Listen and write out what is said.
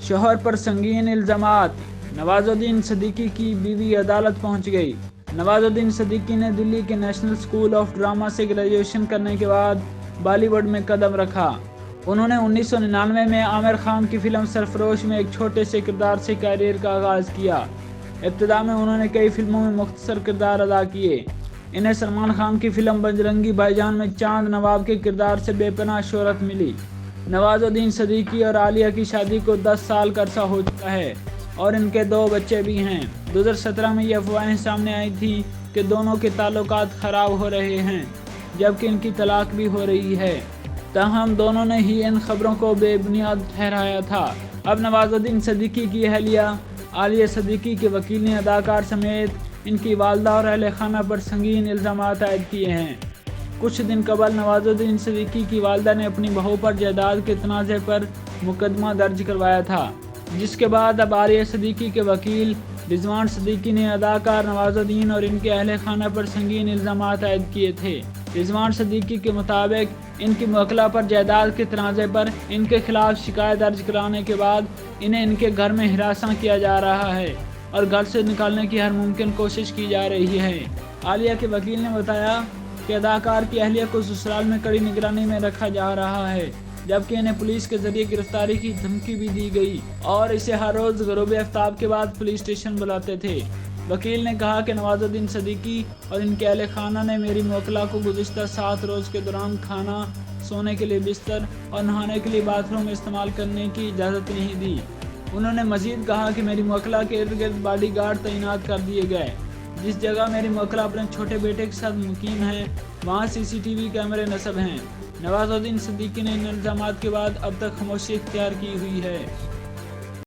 شوہر پر سنگین الزامات، نواز الدین صدیقی کی بیوی عدالت پہنچ گئی۔ نواز الدین صدیقی نے دلی کے نیشنل اسکول آف ڈرامہ سے گریجویشن کرنے کے بعد بالی ووڈ میں قدم رکھا۔ انہوں نے 1999 میں عامر خان کی فلم سرفروش میں ایک چھوٹے سے کردار سے کیریئر کا آغاز کیا۔ ابتدا میں انہوں نے کئی فلموں میں مختصر کردار ادا کیے۔ انہیں سلمان خان کی فلم بجرنگی بھائی جان میں چاند نواب کے کردار سے بے پناہ شہرت ملی۔ نواز الدین صدیقی اور عالیہ کی شادی کو 10 سال کا عرصہ ہو چکا ہے اور ان کے 2 بچے بھی ہیں۔ 2017 میں یہ افواہیں سامنے آئی تھیں کہ دونوں کے تعلقات خراب ہو رہے ہیں، جبکہ ان کی طلاق بھی ہو رہی ہے۔ تاہم دونوں نے ہی ان خبروں کو بے بنیاد ٹھہرایا تھا۔ اب نواز الدین صدیقی کی اہلیہ عالیہ صدیقی کے وکیل نے اداکار سمیت ان کی والدہ اور اہل خانہ پر سنگین الزامات عائد کیے ہیں۔ کچھ دن قبل نواز الدین صدیقی کی والدہ نے اپنی بہو پر جائیداد کے تنازع پر مقدمہ درج کروایا تھا، جس کے بعد اب عالیہ صدیقی کے وکیل رضوان صدیقی نے اداکار نواز الدین اور ان کے اہل خانہ پر سنگین الزامات عائد کیے تھے۔ رضوان صدیقی کے مطابق ان کی موکلہ پر جائیداد کے تنازع پر ان کے خلاف شکایت درج کرانے کے بعد انہیں ان کے گھر میں ہراساں کیا جا رہا ہے اور گھر سے نکالنے کی ہر ممکن کوشش کی جا رہی ہے۔ عالیہ کے وکیل نے بتایا کہ اداکار کی اہلیہ کو سسرال میں کڑی نگرانی میں رکھا جا رہا ہے، جبکہ انہیں پولیس کے ذریعے گرفتاری کی دھمکی بھی دی گئی اور اسے ہر روز غروب آفتاب کے بعد پولیس اسٹیشن بلاتے تھے۔ وکیل نے کہا کہ نواز الدین صدیقی اور ان کے اہل خانہ نے میری موکلہ کو گزشتہ 7 روز کے دوران کھانا، سونے کے لیے بستر اور نہانے کے لیے باتھ روم استعمال کرنے کی اجازت نہیں دی۔ انہوں نے مزید کہا کہ میری موکلہ کے ارد گرد باڈی گارڈ تعینات کر دیے گئے۔ جس جگہ میری موکلہ اپنے چھوٹے بیٹے کے ساتھ مقیم ہے، وہاں CCTV کیمرے نصب ہیں۔ نواز الدین صدیقی نے ان الزامات کے بعد اب تک خاموشی اختیار کی ہوئی ہے۔